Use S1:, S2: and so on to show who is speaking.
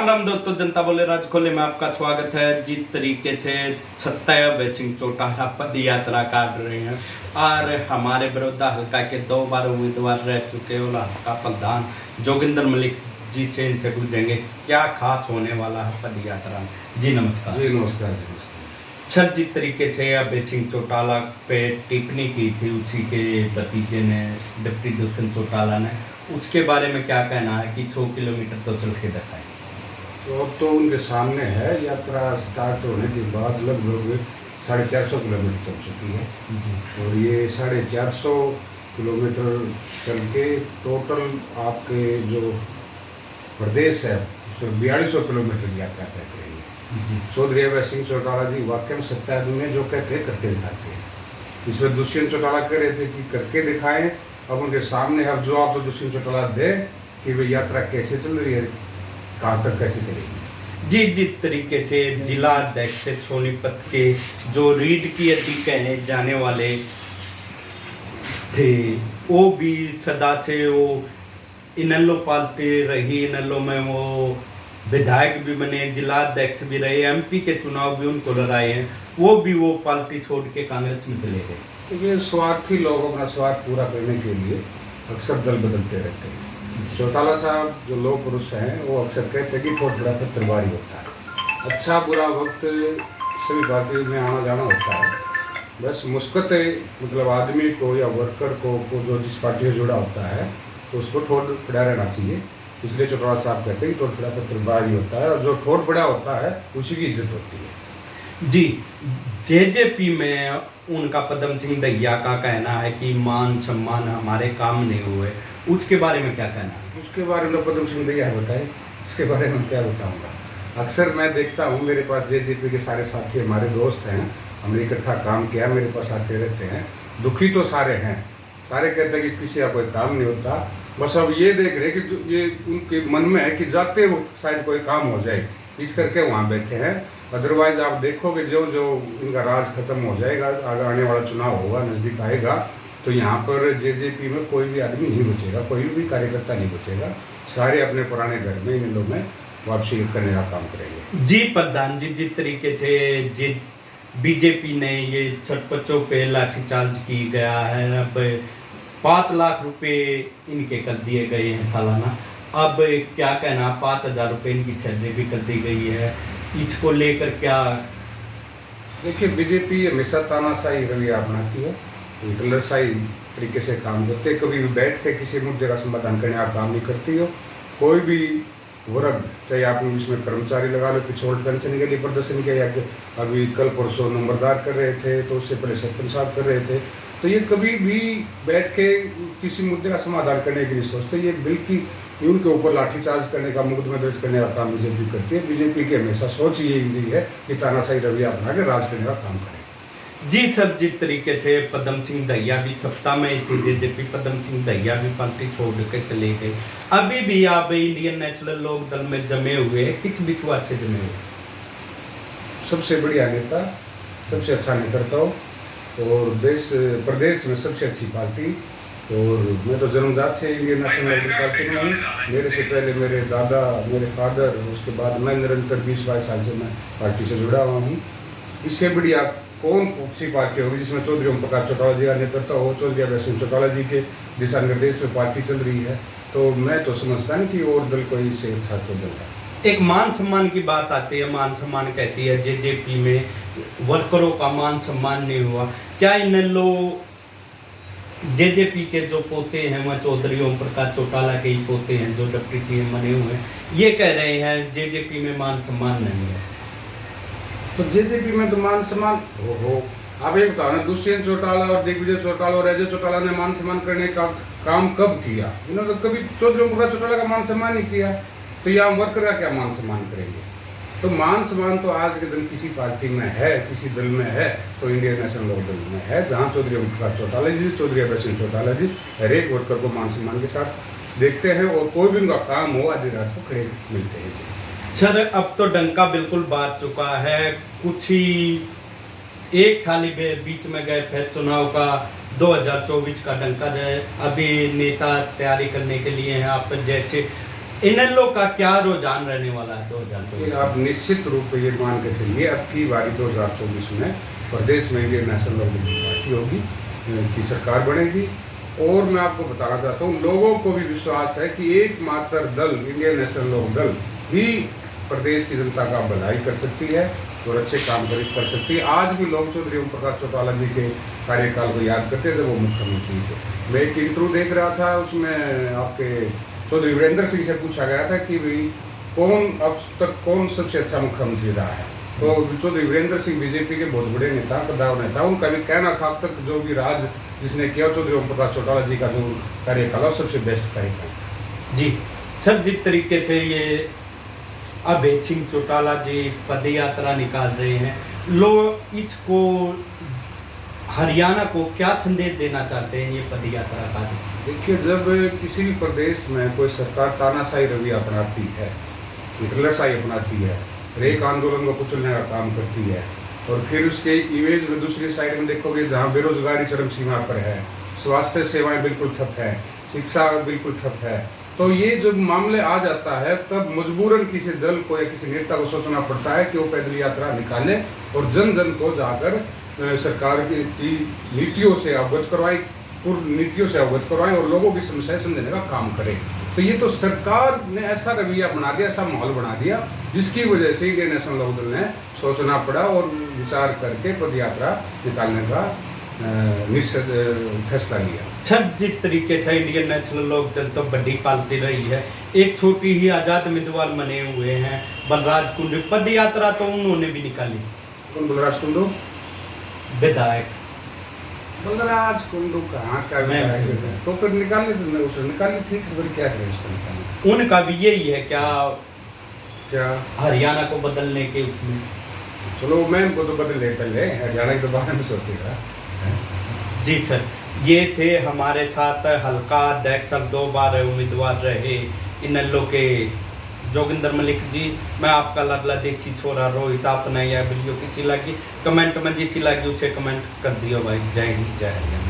S1: राम दोस्तों, जनता बोले राज खोले में आपका स्वागत है। जिस तरीके से छत्ता सिंह चौटाला पद यात्रा काट रहे हैं और हमारे बड़ौदा हल्का के 2 बार उम्मीदवार रह चुके और हल्का प्रधान जोगिंदर मलिक जी से इनसे पूछेंगे क्या खास होने वाला है पद यात्रा में। जी नमस्कार।
S2: जी नमस्कार जी।
S1: सर, जिस तरीके से अभय सिंह चौटाला पे टिप्पणी की थी उसी के भतीजे ने, डिप्टी दूषण चौटाला ने, उसके बारे में क्या कहना है कि 100 किलोमीटर तो चल के दिखाए।
S2: तो अब तो उनके सामने है, यात्रा स्टार्ट होने के बाद लगभग 450 किलोमीटर चल चुकी है
S1: जी।
S2: और ये 450 किलोमीटर चल के टोटल आपके जो प्रदेश है उसमें 4200 किलोमीटर की यात्रा तय करेंगे
S1: जी।
S2: चौधरी अभय सिंह चौटाला जी वाकई में सत्ता आदमी में जो कहते हैं करके दिखाते हैं। इसमें दुष्यंत चौटाला कह रहे थे कि करके दिखाएं, अब उनके सामने अब जवाब तो दुष्यंत चौटाला दे कि वे यात्रा कैसे चल रही है, कहाँ तक कैसे चलेगी।
S1: जी, जिस तरीके से जिला अध्यक्ष सोनीपत के जो रीढ़ की हड्डी कहने जाने वाले थे वो भी सदा से वो इनेलो पार्टी रही, इनेलो में वो विधायक भी बने, जिला अध्यक्ष भी रहे, एमपी के चुनाव भी उनको लड़ाए हैं, वो पार्टी छोड़ के कांग्रेस में चले गए।
S2: तो ये स्वार्थी लोग अपना स्वार्थ पूरा करने के लिए अक्सर दल बदलते रहते हैं। चौटाला साहब जो लोग पुरुष हैं वो अक्सर कहते हैं कि ठोट बड़ा तलवार ही होता है। अच्छा बुरा वक्त सभी पार्टी में आना जाना होता है, बस मुस्कत मतलब आदमी को या वर्कर को जो जिस पार्टी से जुड़ा होता है तो उसको ठोट पड़ा रहना चाहिए। इसलिए चौटाला साहब कहते हैं कि ठोट बड़ा तलवार ही होता है और जो ठोट बड़ा होता है उसी की इज्जत होती है।
S1: जी, जेजेपी में उनका पदम सिंह दहिया का कहना है कि मान सम्मान हमारे काम नहीं हुए, उसके बारे में क्या कहना है?
S2: उसके बारे में पदम सिंह दहिया बताए, उसके बारे में क्या बताऊंगा। अक्सर मैं देखता हूँ, मेरे पास जेजेपी के सारे साथी हमारे दोस्त हैं, हमने इकट्ठा काम किया, मेरे पास आते रहते हैं। दुखी तो सारे हैं, सारे कहते हैं कि किसी का कोई काम नहीं होता, बस अब ये देख रहे कि ये उनके मन में है कि जाते वक्त शायद कोई काम हो जाए, इस करके वहाँ बैठे हैं। अदरवाइज आप देखोगे जो इनका राज खत्म हो जाएगा, आगे आने वाला चुनाव होगा, नज़दीक आएगा, तो यहाँ पर जेजेपी में कोई भी आदमी नहीं बचेगा, कोई भी कार्यकर्ता नहीं बचेगा, सारे अपने पुराने घर में इन लोगों में वापसी करने का काम करेंगे।
S1: जी प्रधान जी, जिस तरीके से बीजेपी ने ये सरपंचों पे लाठीचार्ज की गया है, अब 5 लाख रुपए इनके कर दिए गए हैं सालाना, अब क्या कहना, 5000 रुपये इनकी सैलरी भी कर दी गई है, इसको लेकर क्या?
S2: देखिए, बीजेपी हमेशा तानाशाही रवैया अपनाती है, हिटलरशाही तरीके से काम करते, कभी भी बैठ के किसी मुद्दे का समाधान करने का काम नहीं करती हो। कोई भी वर्ग, चाहे आपने इसमें कर्मचारी लगा लो, पिछोड़ पेंशन के लिए प्रदर्शन किया, या अभी कल परसों नंबरदार कर रहे थे, तो उससे पहले सरपंच साहब कर रहे थे, तो ये कभी भी बैठ के किसी मुद्दे का समाधान करने की नहीं सोचते। ये बिल्कुल उनके ऊपर लाठीचार्ज करने का, मुकदमा दर्ज करने का काम बीजेपी करती है। बीजेपी की हमेशा सोच यही रही है कि तानाशाही रवैया अपना के राज करने का काम करें।
S1: जी सर, जिस तरीके से पदम सिंह दहिया भी सत्ता में थी, जेजेपी पदम सिंह दहिया भी पार्टी छोड़ के चले गए, अभी भी आप इंडियन नेशनल लोक दल में जमे हुए, किस विश्वास से जमे हुए?
S2: सबसे बढ़िया नेता, सबसे अच्छा नेतृत्व और प्रदेश में सबसे अच्छी पार्टी। और मैं तो जन्मजात से इंडियन नेशनल पार्टी में हूँ। मेरे से पहले मेरे दादा, मेरे फादर, उसके बाद मैं निरंतर 20-22 साल से मैं पार्टी से जुड़ा हुआ हूँ। इससे बढ़िया कौन सी पार्टी होगी जिसमें चौधरी ओम प्रकाश चौटाला जी का नेतृत्व हो, चौधरी अभय सिंह चौटाला जी के दिशा निर्देश में पार्टी चल रही है, तो मैं तो समझता नहीं कि और दल कोई इससे अच्छा कोई दल है।
S1: एक मान सम्मान की बात आती है, मान सम्मान कहती है जेजेपी में वर्करों का मान सम्मान नहीं हुआ, क्या इन लोग जेजेपी के जो पोते हैं वह चौधरी ओम प्रकाश चौटाला के ही पोते हैं जो डिप्टी सीएम बने हुए हैं, ये कह रहे हैं जेजेपी में मान सम्मान नहीं है?
S2: तो जेजेपी में तो मान सम्मान हो। आप ये बताओ ना, दुष्यंत चौटाला और दिग्विजय चौटाला और अजय चौटाला ने मान सम्मान करने का काम कब किया? इन्होंने तो कभी चौधरी ओम प्रकाश चौटाला का मान सम्मान नहीं किया, तो यहाँ वर्कर का क्या मान सम्मान करेंगे? तो मान सम्मान तो आज के दिन किसी पार्टी में है, किसी दल में है, तो इंडियन नेशनल लोक दल में है, जहाँ चौधरी ओम प्रकाश चौटाला जी, चौधरी अभय सिंह चौटाला जी हर एक वर्कर को मान सम्मान के साथ देखते हैं और कोई भी उनका काम हो आधी रात को खड़े मिलते हैं।
S1: सर, अब तो डंका बिल्कुल बाज चुका है, कुछ ही एक थाली बीच में गए फिर चुनाव का 2024 का डंका है, अभी नेता तैयारी करने के लिए हैं। आप जैसे इन लोग का क्या रुझान रहने वाला है
S2: ये
S1: 2024?
S2: आप निश्चित रूप से ये मान के चलिए, अब की बारी 2024 में प्रदेश में इंडियन नेशनल लोकदल पार्टी होगी, की सरकार बनेगी। और मैं आपको बताना चाहता हूँ, लोगों को भी विश्वास है कि एकमात्र दल इंडियन नेशनल लोकदल ही प्रदेश की जनता का भलाई कर सकती है और अच्छे काम कर सकती है। आज भी लोग चौधरी ओम प्रकाश चौटाला जी के कार्यकाल को याद करते हैं जब वो मुख्यमंत्री थे। मैं एक इंटरव्यू देख रहा था, उसमें आपके चौधरी वीरेंद्र सिंह से पूछा गया था कि भाई कौन अब तक कौन सबसे अच्छा मुख्यमंत्री रहा है, तो चौधरी वीरेंद्र सिंह बीजेपी के बहुत बड़े नेता, प्रधान नेता, उनका भी कहना था अब तक जो भी राज जिसने किया चौधरी ओम प्रकाश चौटाला जी का जो कार्यकाल सबसे बेस्ट कार्यकाल।
S1: जी सर, जिस तरीके से ये अभय सिंह चौटाला जी पद यात्रा निकाल रहे हैं, लोग इसको हरियाणा को क्या संदेश देना चाहते हैं ये पद यात्रा का?
S2: देखिए, जब किसी भी प्रदेश में कोई सरकार तानाशाही रवैया अपनाती है, हिटलरशाही अपनाती है, हर एक आंदोलन को कुचलने का काम करती है, और फिर उसके इमेज में दूसरी साइड में देखोगे जहाँ बेरोजगारी चरम सीमा पर है, स्वास्थ्य सेवाएं बिल्कुल ठप है, शिक्षा बिल्कुल ठप है, तो ये जब मामले आ जाता है तब मजबूरन किसी दल को या किसी नेता को सोचना पड़ता है कि वो पैदल यात्रा निकाले और जन जन को जाकर सरकार की नीतियों से अवगत करवाएं, पूर्व नीतियों से अवगत करवाएं और लोगों की समस्याएं समझने का काम करें। तो ये तो सरकार ने ऐसा रवैया बना दिया, ऐसा माहौल बना दिया, जिसकी वजह से इंडियन नेशनल लोकदल ने सोचना पड़ा और विचार करके पद यात्रा निकालने का निश्चित फैसला लिया।
S1: सर, जिस तरीके से इंडियन नेशनल लोकदल तो बड़ी पार्टी रही है, एक छोटी ही आज़ाद उम्मीदवार बने हुए हैं बलराज कुंडू, पद यात्रा तो उन्होंने भी निकाली।
S2: कौन बलराज कुंडू?
S1: विधायक
S2: बलराज कुंडू कहाँ का विधायक है? तो फिर निकालने तो उसे निकालनी ठीक है, फिर क्या करें उसका निकालने?
S1: उनका भी यही है क्या हरियाणा को बदलने के उसमें?
S2: चलो, मैं उनको तो बदले, पहले हरियाणा के बारे में सोचेगा।
S1: जी सर, ये थे हमारे साथ हल्का अध्यक्ष 2 बार उम्मीदवार रहे इन लोग के जोगिंदर मलिक जी। मैं आपका लाडला देसी छोरा रोहित। आपने यह वीडियो किसी लगी कमेंट में जिसी लगी उसे कमेंट कर दियो भाई। जय हिंद, जय हरियाणा।